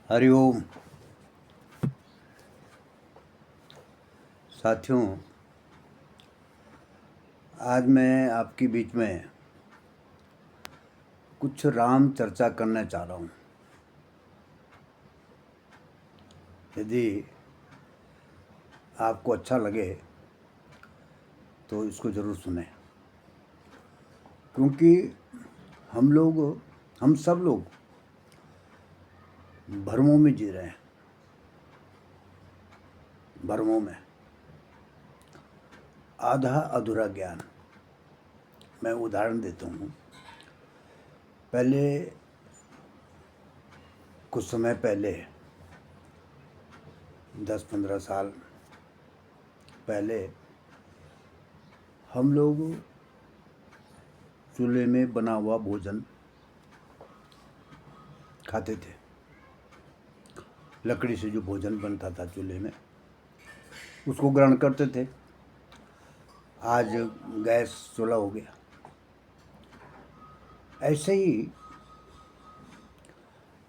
हरिओम। साथियों, आज मैं आपके बीच में कुछ राम चर्चा करना चाह रहा हूँ। यदि आपको अच्छा लगे तो इसको ज़रूर सुनें, क्योंकि हम सब लोग भ्रमों में जी रहे हैं। भ्रमों में आधा अधूरा ज्ञान। मैं उदाहरण देता हूँ। पहले कुछ समय पहले 10-15 साल पहले हम लोग चूल्हे में बना हुआ भोजन खाते थे। लकड़ी से जो भोजन बनता था चूल्हे में, उसको ग्रहण करते थे। आज गैस चूल्हा हो गया। ऐसे ही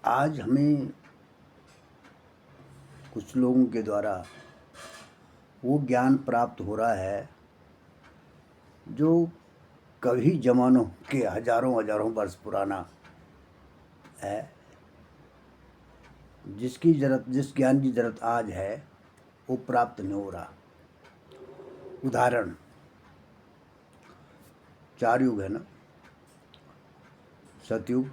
आज हमें कुछ लोगों के द्वारा वो ज्ञान प्राप्त हो रहा है जो कभी जमानों के हजारों हजारों वर्ष पुराना है। जिस ज्ञान की जरूरत आज है वो प्राप्त नहीं हो रहा। उदाहरण, 4 युग है ना, सतयुग,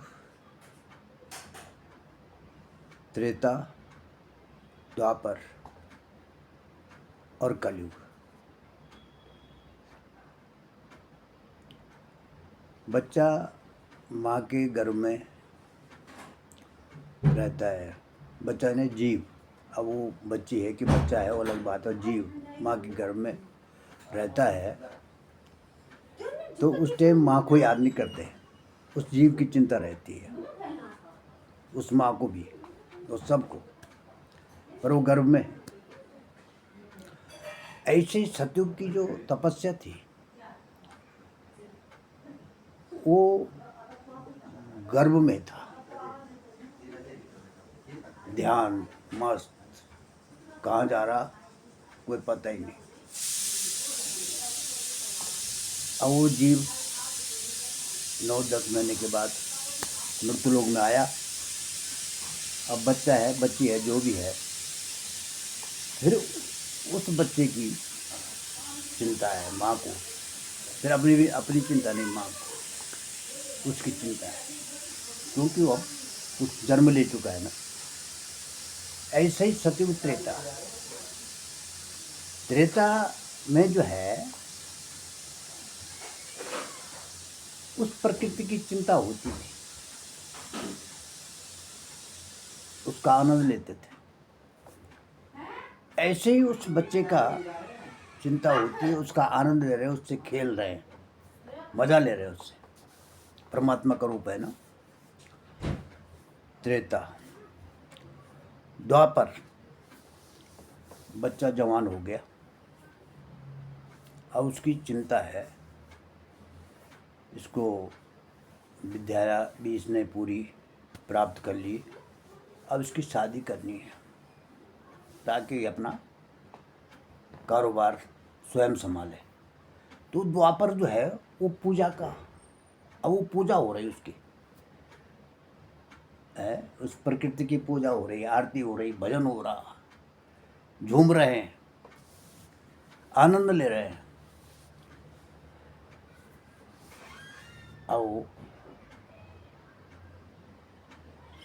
त्रेता, द्वापर और कलयुग। बच्चा माँ के गर्भ में रहता है। बच्चा ने जीव, अब वो बच्ची है कि बच्चा है वो अलग बात है। जीव माँ के गर्भ में रहता है तो उस टाइम माँ को याद नहीं करते। उस जीव की चिंता रहती है, उस माँ को भी, उस सबको, पर वो गर्भ में। ऐसे ही सतयुग की जो तपस्या थी वो गर्भ में था। ध्यान मस्त, कहाँ जा रहा कोई पता ही नहीं। अब वो जीव 9-10 महीने के बाद मृत्युलोक में आया। अब बच्चा है, बच्ची है, जो भी है, फिर उस बच्चे की चिंता है माँ को। फिर अपनी चिंता नहीं, माँ को उसकी चिंता है, क्योंकि वो अब उस जन्म ले चुका है ना। ऐसे ही सतयुग त्रेता में जो है उस प्रकृति की चिंता होती थी, उसका आनंद लेते थे। ऐसे ही उस बच्चे का चिंता होती है, उसका आनंद ले रहे हैं, उससे खेल रहे हैं, मजा ले रहे हैं उससे। परमात्मा का रूप है ना। त्रेता, द्वापर, बच्चा जवान हो गया। अब उसकी चिंता है, इसको विद्या भी इसने पूरी प्राप्त कर ली, अब इसकी शादी करनी है ताकि अपना कारोबार स्वयं संभाले। तो द्वापर जो है वो पूजा का, अब वो पूजा हो रही उसकी है, उस प्रकृति की पूजा हो रही, आरती हो रही, भजन हो रहा, झूम रहे हैं, आनंद ले रहे हैं। अब वो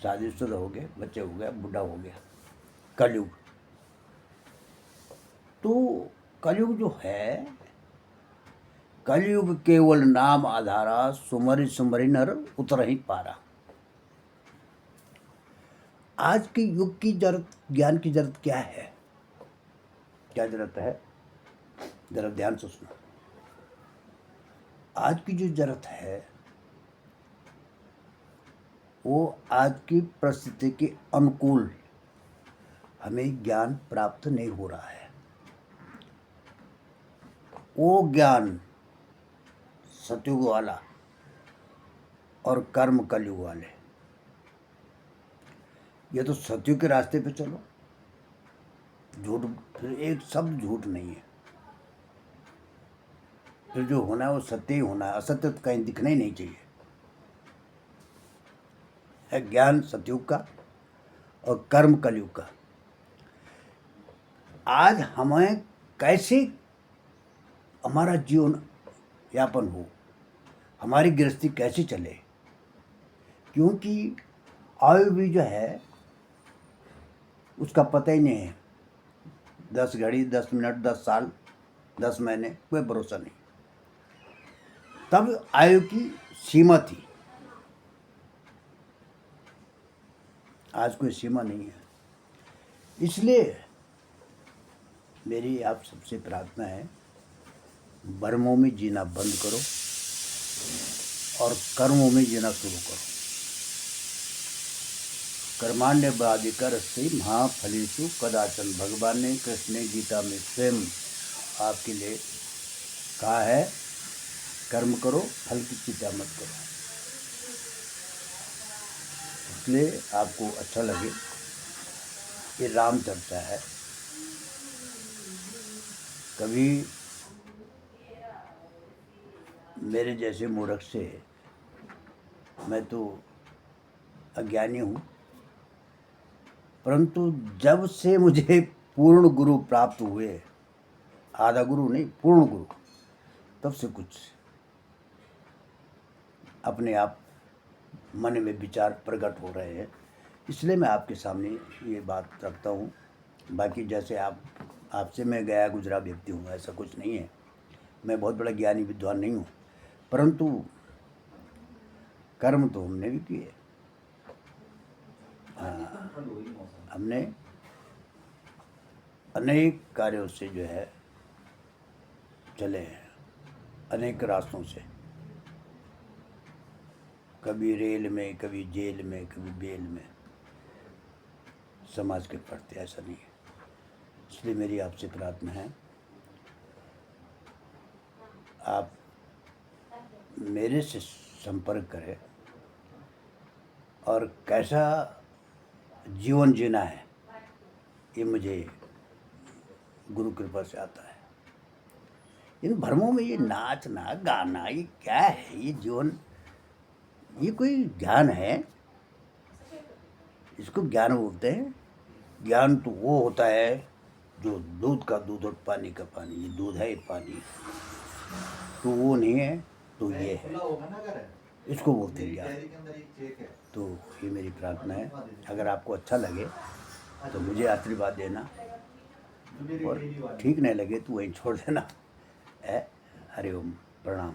शादीशुदा हो गए, बच्चे हो गया, बुढ़ा हो गया। कलयुग। तो कलयुग जो है, कलयुग केवल नाम आधारा, सुमरि सुमरि नर उतर ही पारा। आज के युग की जरूरत, ज्ञान की जरूरत क्या है? क्या जरूरत है? जरा ध्यान से सुनो। आज की जो जरूरत है वो आज की परिस्थिति के अनुकूल हमें ज्ञान प्राप्त नहीं हो रहा है। वो ज्ञान सतयुग वाला और कर्म कलयुग वाले, या तो सत्य के रास्ते पे चलो, झूठ फिर एक शब्द झूठ नहीं है, फिर जो होना है वो सत्य ही होना है, असत्य तो कहीं दिखना ही नहीं चाहिए। है ज्ञान सतयुग का और कर्म कलयुग का। आज हमें कैसे हमारा जीवन यापन हो, हमारी गृहस्थी कैसे चले, क्योंकि आयु भी जो है उसका पता ही नहीं है। 10 घड़ी, 10 मिनट, 10 साल, 10 महीने, कोई भरोसा नहीं। तब आयु की सीमा थी, आज कोई सीमा नहीं है। इसलिए मेरी आप सबसे प्रार्थना है, भ्रमों में जीना बंद करो और कर्मों में जीना शुरू करो। कर्माण्यवाधिकारस्ते महाफलेषु कदाचन, भगवान ने कृष्ण ने गीता में स्वयं आपके लिए कहा है, कर्म करो, फल की चिंता मत करो। इसलिए आपको अच्छा लगे, ये राम चर्चा है। कभी मेरे जैसे मूर्ख से, मैं तो अज्ञानी हूँ, परंतु जब से मुझे पूर्ण गुरु प्राप्त हुए, आधा गुरु नहीं पूर्ण गुरु, तब से कुछ अपने आप मन में विचार प्रकट हो रहे हैं। इसलिए मैं आपके सामने ये बात रखता हूँ। बाकी जैसे आपसे मैं गया गुजरा व्यक्ति हूँ, ऐसा कुछ नहीं है। मैं बहुत बड़ा ज्ञानी विद्वान नहीं हूँ, परंतु कर्म तो हमने भी किए। हमने अनेक कार्यों से जो है चले हैं, अनेक रास्तों से, कभी रेल में, कभी जेल में, कभी बेल में, समाज के प्रति ऐसा नहीं है। इसलिए मेरी आपसे प्रार्थना है, आप मेरे से संपर्क करें और कैसा जीवन जीना है ये मुझे गुरु कृपा से आता है। इन भ्रमों में ये नाचना गाना, ये क्या है? ये जीवन, ये कोई ज्ञान है? इसको ज्ञान बोलते हैं? ज्ञान तो वो होता है जो दूध का दूध और पानी का पानी। ये दूध है, ये पानी, तो वो नहीं है, तो ये है, इसको बोलते हैं ज्ञान। तो ये मेरी प्रार्थना है, अगर आपको अच्छा लगे तो मुझे आशीर्वाद देना, और ठीक नहीं लगे तो वहीं छोड़ देना। है। हरि ओम, प्रणाम।